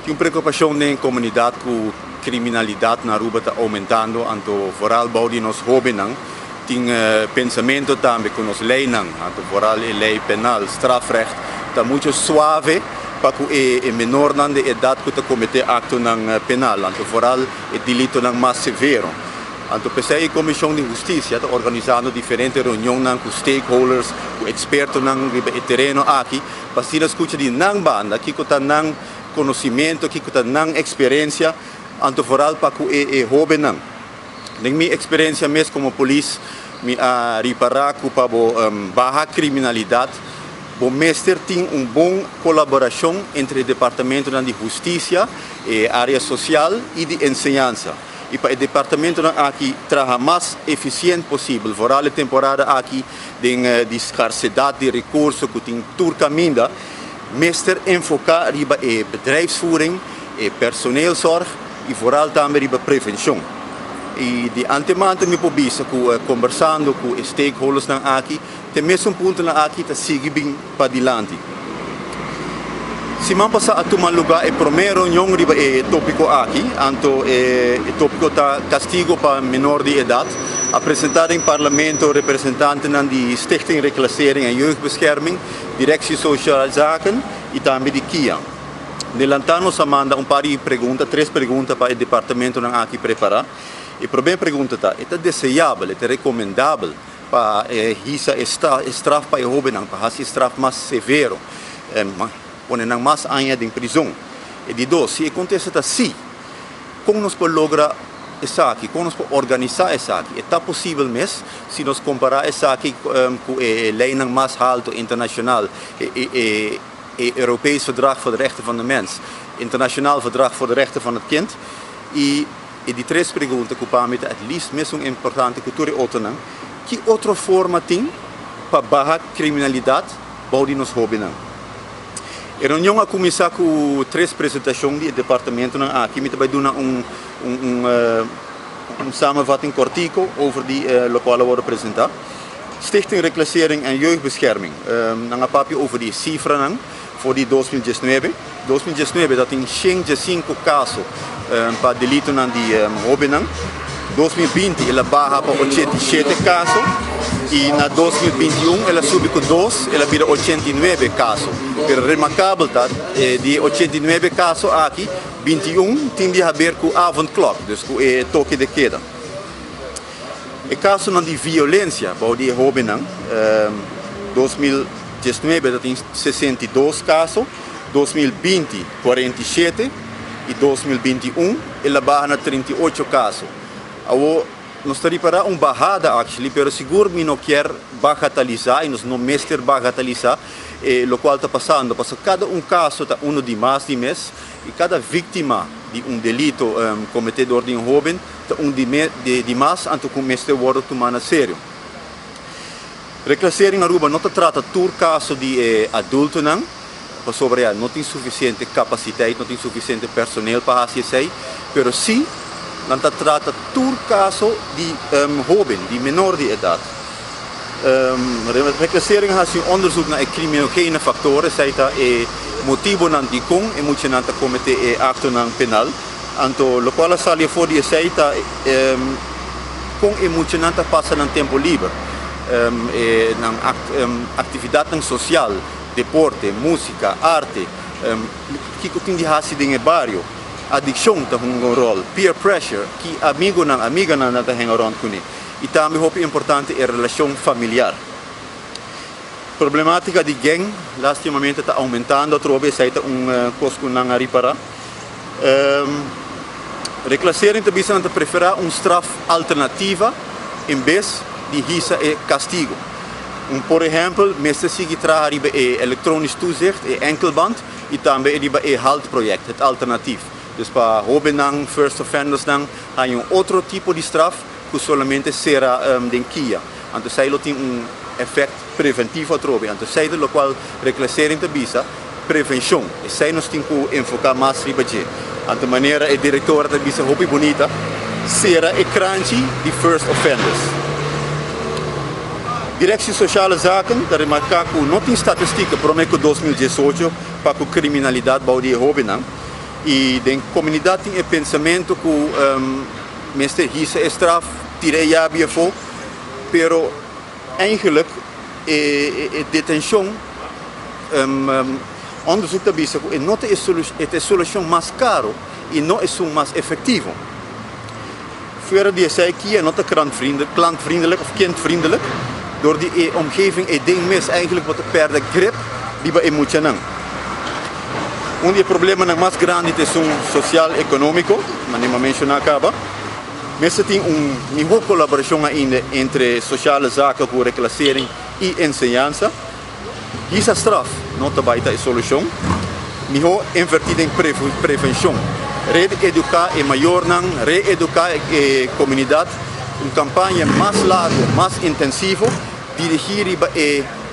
Tem preocupação na comunidade com criminalidade na Aruba está aumentando, então vooral bouwden nos jovens tem pensamento também com nos leis, então vooral a lei penal, strafrecht está muito suave para que o menor de idade que comete acto penal, então vooral o delito mais severo. Então, pensei a Comissão de Justiça está organizando diferentes reuniões com stakeholders, com expertos no terreno aqui, para se escutar de não banda, que está não conhecimento, que está não experiência, então vooral para que o jovem não. Na minha experiência mesmo como polícia, me a reparar que para barra criminalidade, o mestre tem uma boa colaboração entre o Departamento de Justiça, a área social e de ensinança. E para o departamento aqui trabalhar mais eficiente possível, vooral a temporada aqui de escassez de recursos que tem turcaminda, mestre enfocar riba bedrijfsvoering, personeelzorg e vooral também riba prevenção. E de antemano me pobisa conversando com stakeholders aqui, tem mesmo ponto aqui que sigue bem para adiante. Se man passa a tomar lugar e primeiro reunião riba tópico aqui, então o tópico está castigo para menor de idade, apresentado em parlamento representante de Stichting Reclassering en Jeugdbescherming, Directie Sociale Zaken e também de KIA. Nelantano manda três perguntas para o departamento aqui preparar. E a primeira pergunta é desejável, é recomendável para essa estraf para o jovem, para essa estraf mais severo, poner mais anos em prisão. E de dois, se acontece assim, como nós podemos lograr isso aqui, como nós podemos organizar isso aqui? É possível mesmo, se nós comparar isso aqui com a lei mais alta internacional, o Europees Verdrag voor de Rechten van de Mens, Internationaal Verdrag voor de Rechten van het Kind, e de três perguntas que para mim é liefst mesmo importante que todos outros que outra forma tem para barrar criminalidade boude nos jovens. A reunião a começar com três apresentações do departamento aqui me vai dar samenvatting cortico over o qual eu vou apresentar. Stichting Reclassering en Jeugdbescherming, een papje over die cifra voor die 2019. 2019 dat tem 105 casos para delito de jovens. 2020 ela barra para 87 casos e na 2021 ela subiu com 2, ela vira 89 casos. Pero remarcável tá, de 89 casos aqui, 21 tem de haver com avant clock, dus com toque de queda. O caso de violência para os jovens, 2019 tem 62 casos, 2020 47 e 2021 ela barra 38 casos. Nós estamos para uma barrada, mas seguro que não quer bagatalizar e nós não mestre bagatalizar o qual está passando, porque cada caso está de mais de mês e cada vítima de delito cometido por jovem está de mais, então o mestre pode tomar a sério. Reclassering Aruba não trata todo caso de adulto, sobre não tem suficiente capacidade, não tem suficiente personal para fazer isso, mas sim não trata todo caso de jovem, de menor de idade. Reclassering faz onderzoek naar criminogene factoren, zij dat motivo de com e moet je cometer acto penal. Anto lo qual sale fuori e zij dat com e moet je passa no tempo livre, atividade social, deporte, música, arte, que tem de fazer em bairro. Addiction tem rol, peer pressure, que amiga não tem rol com ele. E também é importante a relação familiar. Problemática de gang, lastimamente está aumentando, outra vez é coisa que não reparar. Reclassering também se preferir straf alternativa em vez de risa e castigo. Por exemplo, meestal zie je traag elektronisch toezicht, enkelband, e também é HALT project, het alternatief. Dus para jovens, first offenders, há outro tipo de straf que solamente será de KIA. Então, isso tem efeito preventivo atrás. Então, isso é o qual reclassering também prevenção. Isso nós temos que enfocar mais riba de. Então, maneira a diretora também é muito bonita, será o crunch de first offenders. Directie Sociale Zaken, daar remarcar que não tem estatística para o 2018 para a criminalidade para os jovens. E de comunidade tem pensamento que mestre hisa é straf, tirei já bem voor, pero eigenlijk detenção onderzoek te bisa que não é a solução mais caro e não é o mais efetivo. Verder die zei que não é klantvriendelijk of kindvriendelijk, door die omgeving ding mis eigenlijk wat perde grip die we moeten nemen. Um dos problemas mais grandes é o social econômico, mas nem mencionar acaba. Mas tem melhor colaboração ainda entre sociale zaken, com reclassering e enseñança. Isso é straf, não também é a solução. Melhor invertir em prevenção. Reeducar é maior, reeducar a comunidade. Uma campanha mais larga, mais intensiva, dirigir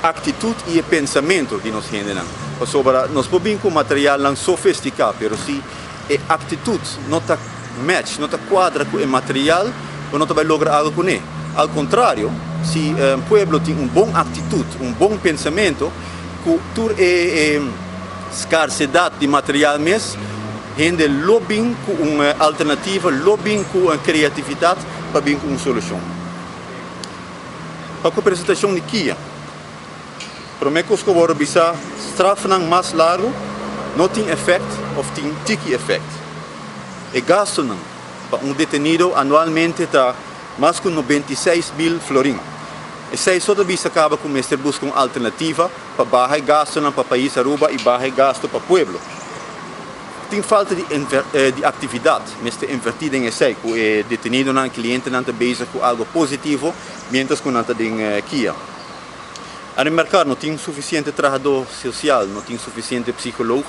a atitude e o pensamento de nós gente. Nós podemos com material sofisticado, mas se a atitude não está match, não está quadra com o material, não vai lograr algo com ele. Ao contrário, se o povo tem uma boa atitude, um bom pensamento, com toda a escassidade de material mesmo, gente lobbying com uma alternativa, lobbying com uma criatividade para vir com uma solução. Para a apresentação de Kia, prometo que vou revisar straf mais largo, não tem efeito ou tem tiki efeito. E gasto para detenido anualmente está mais que 96 mil florins. E se isso também acaba com o mestre busca uma alternativa para baixar gasto para o país Aruba e baixar gasto para o povo. Tem falta de atividade, mestre invertida em esse, com o detenido o cliente não está bezig com algo positivo, mientras que não está em Kia. No mercado não tem suficiente trabalhador social, não tem suficiente psicólogo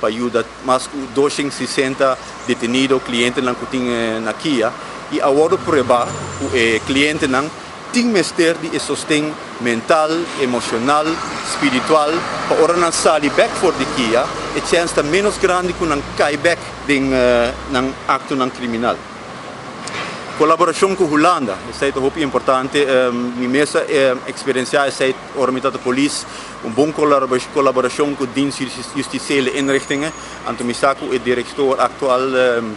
para ajudar mais de 260 detenidos, clientes que tem na Kia. E agora provar que o cliente não tem mestre de sustento mental, emocional, espiritual, para ora não sair back for de Kia, a chance está menos grande que não cai back em acto criminal. Colaboração com a Holanda, isso é muito importante. Minha experiência é a organização da polícia, uma boa colaboração com o dienst justitiële inrichtingen. Anto Misako, o diretor atual,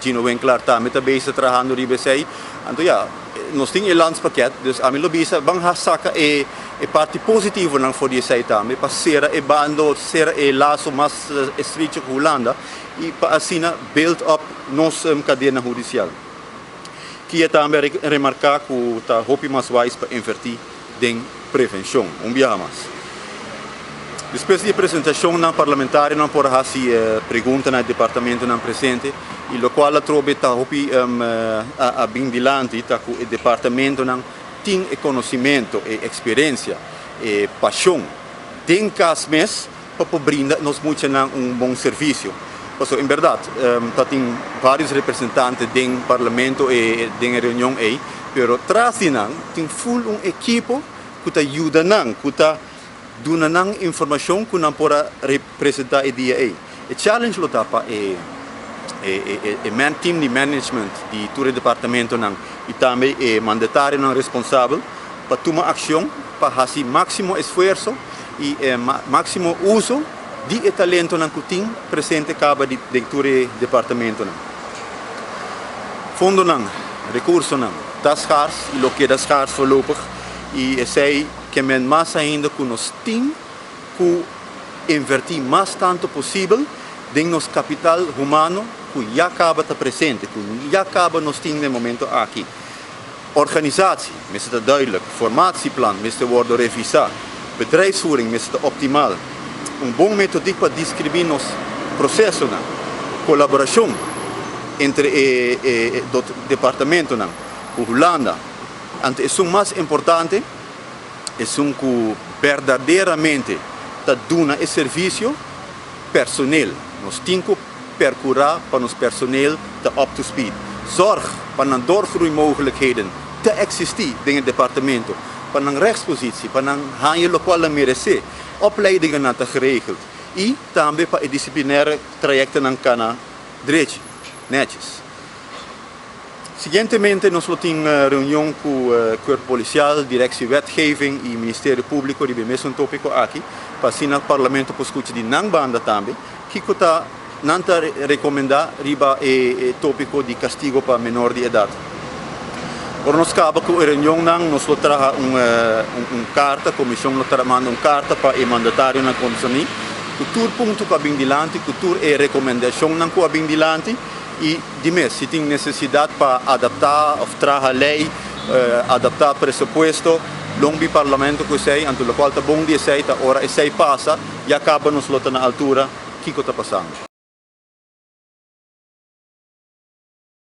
Gino Winkler, também está bezig trabalhando ribe sei. Anto ja, nós temos o landspakket, dus a mim lobisa bang saca a parte positiva não for de sei também, para ser e bando ser e laço mais estreito com a Holanda e para assim build up nossa cadeia judicial. Que também remarcar que está hopi mais wise para invertir em prevenção, dia mais. Depois da apresentação na parlamentar, não por fazer perguntas no departamento não presente, e o qual a trobe está hopi a bem dilante, tá que o departamento não tem conhecimento, e experiência, e paixão, tem caso mesmo para brindar nos muito bom serviço. Então, em verdade, tem vários representantes do parlamento e da reunião aí, mas atrás de nós tem full equipe que está ajudando, que está dando informação que não pode representar o dia aí. O challenge lo tapa é o team de management de todo o departamento e também o mandatário responsável para tomar ação, para fazer máximo esforço e máximo uso de talento que tem presente acaba de todo o departamento. Fundo recursos das escasso e o que é escasso voorlopig e sei que mais ainda que nós temos que invertir mais tanto possível em nosso capital humano que já acaba de presente, que já acaba nós temos no momento aqui. Organisatie, is het duidelijk, formatieplan, is te worden revisado, bedrijfsvoering, is te optimaal. Een bom methodiek para descrever nos processo, colaboração entre o departamento, com Holanda. Ante isso mais importante, é que verdadeiramente está dando esse serviço personal. Nós temos que procurar para nos personeel te up to speed. Zorg para não doorgroeimogelijkheden te existir in het departement. Para een rechtspositie, para een handje lokaal merece. Opleidingen na te geregeld. E também para disciplinaire trajecten na cana direito, netjes. Seguintemente, nós temos reunião com o Corpo Policial, Direção Wetgeving e Ministério Público, de mesmo tópico aqui, para assim o Parlamento para escutar de Nangbanda também, que está nanta recomendar riba e tópico di castigo para menor de edad. Ora nós acaba com a reunião nós lo traga carta, a comissão lo manda carta para o mandatário na condição cultura ponto que abim dilante, cultura e recomendação não que abim dilante e dimens se tem necessidade para adaptar, traga lei, adaptar pressuposto, longo parlamento que sei, anto lo qual tá bom dia sei, ora e sei passa e acaba nos lo na altura que está passando.